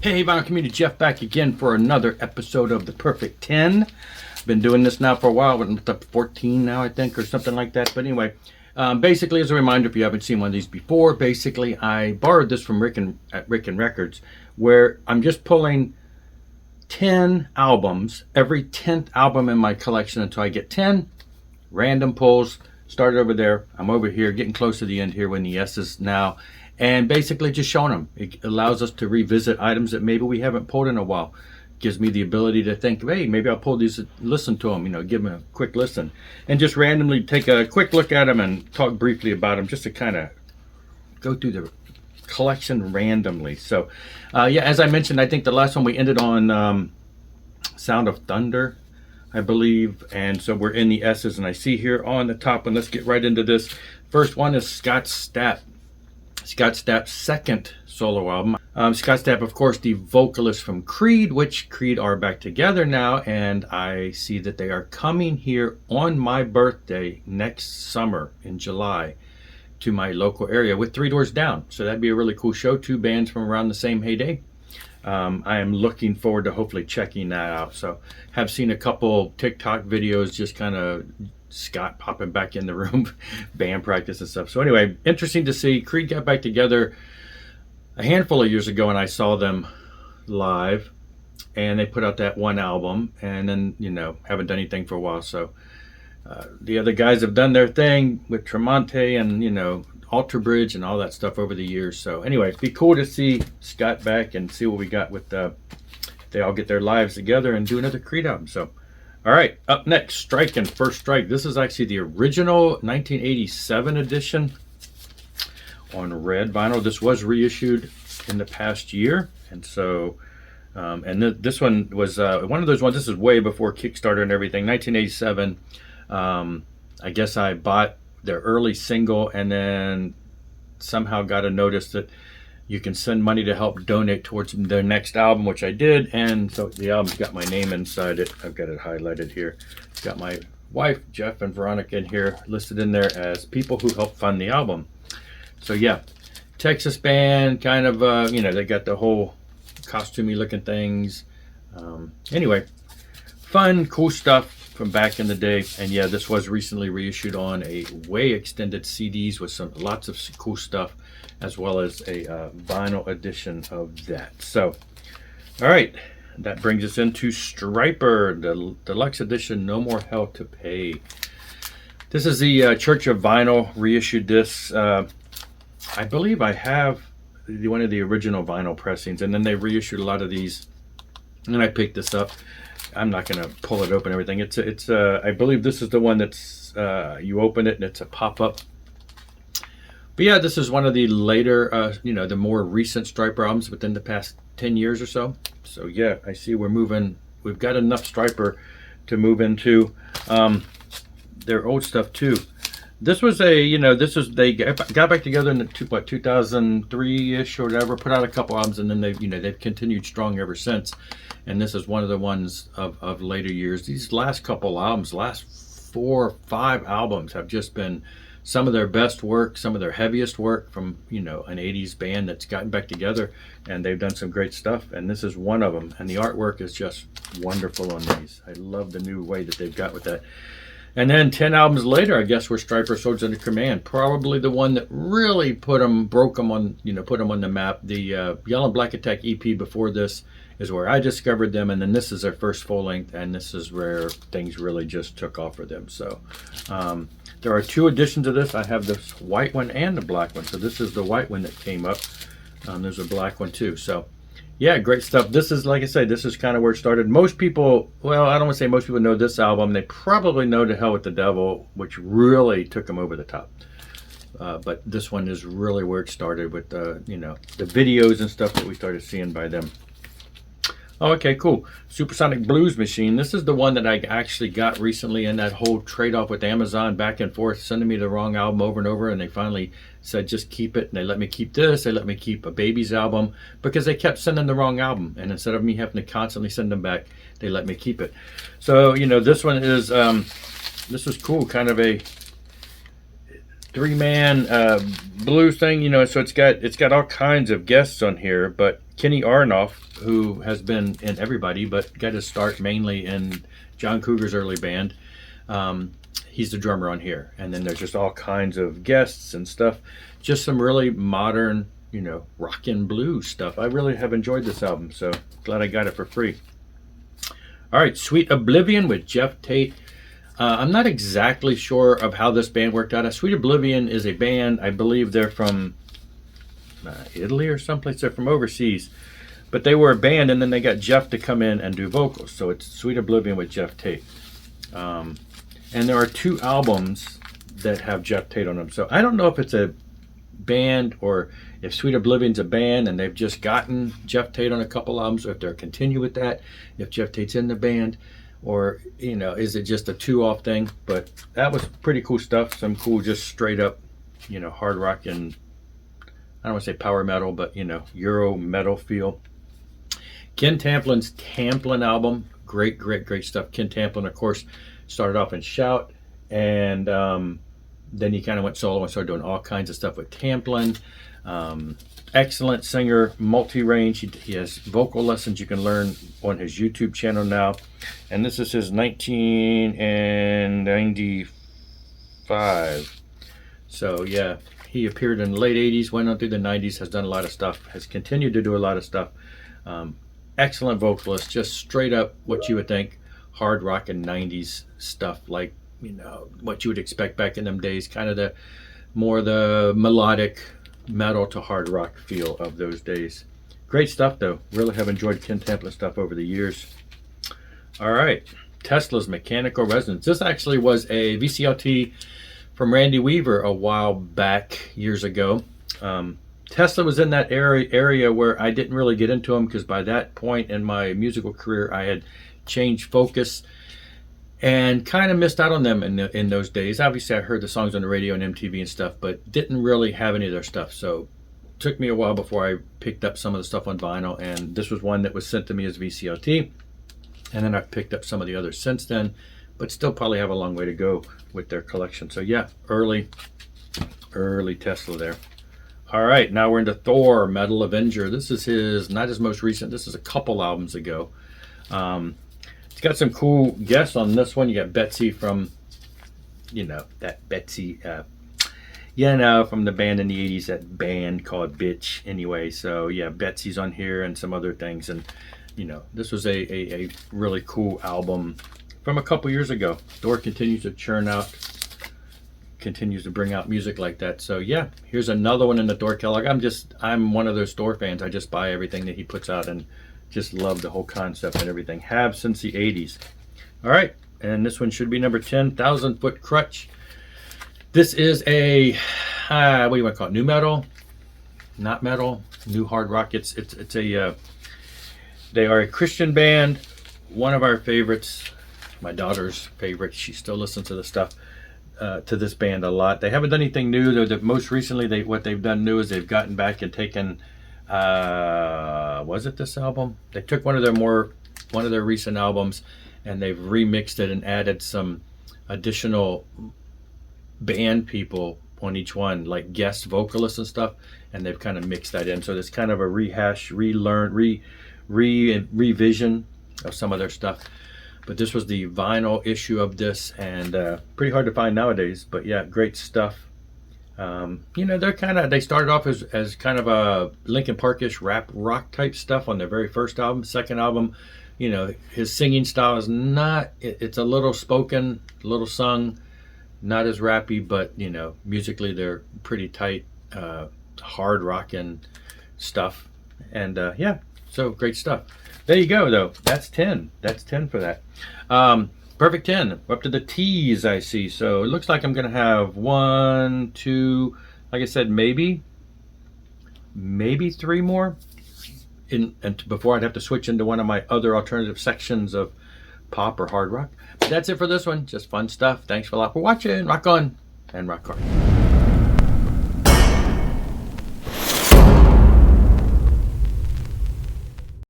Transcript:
Hey vinyl community, Jeff back again for another episode of The Perfect 10. Been doing this now for a while, with up 14 now I think, or something like that. But anyway, basically as a reminder, if you haven't seen one of these before, basically I borrowed this from Rick and Records, where I'm just pulling 10 albums, every 10th album in my collection until I get 10 random pulls. Started over there, I'm over here getting close to the end here when the S's now, and basically just showing them. It allows us to revisit items that maybe we haven't pulled in a while. Gives me the ability to think, hey, maybe I'll pull these, listen to them, give them a quick listen, and just randomly take a quick look at them and talk briefly about them, just to kind of go through the collection randomly. So yeah, as I mentioned, I think the last one we ended on Sound of Thunder, I believe, and so we're in the S's, and I see here on the top one, let's get right into this. First one is Scott Stapp's second solo album. Scott Stapp, of course, the vocalist from Creed, which Creed are back together now, and I see that they are coming here on my birthday next summer in July to my local area with Three Doors Down. So that'd be a really cool show. Two bands from around the same heyday. I am looking forward to hopefully checking that out. So have seen a couple TikTok videos, just kind of Scott popping back in the room, band practice and stuff. So anyway, interesting to see. Creed got back together a handful of years ago, and I saw them live, and they put out that one album, and then haven't done anything for a while. So the other guys have done their thing with Tremonti and Alter Bridge and all that stuff over the years. So anyway, it'd be cool to see Scott back and see what we got with they all get their lives together and do another Creed album. So all right, up next, Stryken, First Strike. This is actually the original 1987 edition on red vinyl. This was reissued in the past year, and so this one was one of those ones. This is way before Kickstarter and everything. 1987. I guess I bought their early single, and then somehow got a notice that you can send money to help donate towards their next album, which I did, and so the album's got my name inside it. I've got it highlighted here. It's got my wife, Jeff, and Veronica in here, listed in there as people who helped fund the album. So yeah, Texas band, kind of, they got the whole costumey looking things. Anyway, fun, cool stuff from back in the day. And yeah, this was recently reissued on a way extended CDs with lots of cool stuff, as well as a vinyl edition of that. So, all right, that brings us into Stryper, the deluxe edition, No More Hell to Pay. This is the Church of Vinyl reissued this. I believe I have one of the original vinyl pressings, and then they reissued a lot of these, and I picked this up. I'm not going to pull it open, everything. It's I believe this is the one that's you open it and it's a pop-up. But yeah, this is one of the later, the more recent Stryper albums within the past 10 years or so. So yeah, I see we've got enough Stryper to move into their old stuff too. This was they got back together in 2003-ish or whatever, put out a couple albums, and then they've continued strong ever since. And this is one of the ones of later years. These last couple albums, last 4 or 5 albums, have just been some of their best work, some of their heaviest work from an 80s band that's gotten back together, and they've done some great stuff, and this is one of them. And the artwork is just wonderful on these. I love the new way that they've got with that. And then 10 albums later, I guess, were Stryper Swords Under Command. Probably the one that really put them on the map. The Yellow and Black Attack EP before this is where I discovered them, and then this is their first full length, and this is where things really just took off for them. So there are 2 editions of this. I have this white one and the black one. So this is the white one that came up. There's a black one too. So yeah, great stuff. This is, like I say, this is kind of where it started. Most people, well, I don't want to say most people know this album. They probably know To Hell with the Devil, which really took them over the top. But this one is really where it started with, the videos and stuff that we started seeing by them. Oh, okay, cool. Supersonic Blues Machine. This is the one that I actually got recently in that whole trade-off with Amazon, back and forth, sending me the wrong album over and over, and they finally said, just keep it. And they let me keep this. They let me keep a Baby's album, because they kept sending the wrong album. And instead of me having to constantly send them back, they let me keep it. So, this one is, this was cool, kind of a 3-man blues thing, you know, so it's got all kinds of guests on here, but Kenny Aronoff, who has been in everybody, but got his start mainly in John Cougar's early band, he's the drummer on here. And then there's just all kinds of guests and stuff, just some really modern, you know, rock and blues stuff. I really have enjoyed this album, so glad I got it for free. All right, Sweet Oblivion with Jeff Tate. I'm not exactly sure of how this band worked out. Sweet Oblivion is a band, I believe they're from Italy or someplace. They're from overseas. But they were a band, and then they got Jeff to come in and do vocals. So it's Sweet Oblivion with Jeff Tate. And there are 2 albums that have Jeff Tate on them. So I don't know if it's a band or if Sweet Oblivion's a band and they've just gotten Jeff Tate on a couple albums, or if they're continue with that, if Jeff Tate's in the band, or, you know, is it just a 2-off thing? But that was pretty cool stuff. Some cool, just straight up, you know, hard rock and, I don't want to say power metal, but, you know, Euro metal feel. Ken Tamplin's Tamplin album, great stuff. Ken Tamplin, of course, started off in Shout, and then he kind of went solo and started doing all kinds of stuff with Tamplin. Excellent singer, multi-range. He has vocal lessons you can learn on his YouTube channel now. And this is his 1995. So yeah, he appeared in the late 80s, went on through the 90s, has done a lot of stuff, has continued to do a lot of stuff. Excellent vocalist, just straight up what you would think hard rock and 90s stuff, like, you know, what you would expect back in them days, kind of the more the melodic metal to hard rock feel of those days. Great stuff though. Really have enjoyed Ken Tamplin stuff over the years. All right, Tesla's Mechanical Resonance. This actually was a VCLT from Randy Weaver a while back, years ago. Tesla was in that area where I didn't really get into them, because by that point in my musical career I had changed focus and kind of missed out on them in those days. Obviously I heard the songs on the radio and MTV and stuff, but didn't really have any of their stuff. So it took me a while before I picked up some of the stuff on vinyl, and this was one that was sent to me as VCLT, and then I've picked up some of the others since then, but still probably have a long way to go with their collection. So yeah, early Tesla there. All right, now we're into Thor, Metal Avenger. This is his, not his most recent, this is a couple albums ago. It's got some cool guests on this one. You got Betsy from, you know, that Betsy, you know, from the band in the 80s, that band called Bitch anyway. So yeah, Betsy's on here and some other things. And, you know, this was a really cool album from a couple years ago. Thor continues to churn out, continues to bring out music like that. So yeah, here's another one in the Thor catalog. I'm one of those Thor fans. I just buy everything that he puts out and just love the whole concept and everything. Have since the 80s. All right, and this one should be number 10, 1,000 Foot Crutch. This is a, what do you want to call it? New metal? Not metal? New hard rock. It's a, they are a Christian band. One of our favorites, my daughter's favorite. She still listens to the stuff, to this band a lot. They haven't done anything new, though. Most recently, what they've done new is they've gotten back and taken, was it this album? They took one of their recent albums and they've remixed it and added some additional band people on each one, like guest vocalists and stuff, and they've kind of mixed that in. So it's kind of a rehash, revision of some of their stuff. But this was the vinyl issue of this, and pretty hard to find nowadays. But yeah, great stuff. You know, they started off as kind of a Linkin Park-ish rap rock type stuff on their very first album. Second album, you know, his singing style is not, it's a little spoken, a little sung, not as rappy, but, you know, musically they're pretty tight, hard rockin' stuff. And yeah, so great stuff. There you go, though. That's 10. That's 10 for that. Perfect 10. We're up to the T's, I see. So it looks like I'm going to have 1, 2, like I said, maybe 3 more. And before I'd have to switch into one of my other alternative sections of pop or hard rock. But that's it for this one. Just fun stuff. Thanks a lot for watching. Rock on and rock hard.